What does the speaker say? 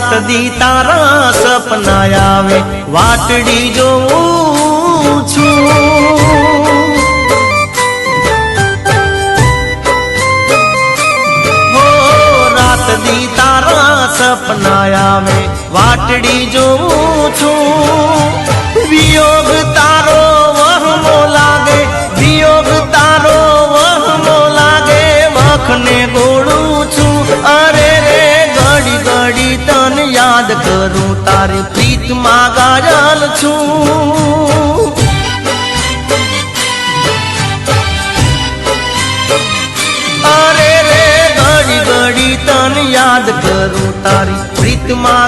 रात दी तारा सपना आवे वाटड़ी जोऊं छूं। रात दी तारा सपना आवे वाटड़ी जोऊं छूं। वियोग तारो वहमो लागे, वियोग तारो वहमो लागे, वखने गोळूं छूं। अरे रे घड़ी घड़ी तन याद करूं, तारी प्रीत मां गायल छूं। अरे रे घड़ी घड़ी तन याद करूं, तारी प्रीत मां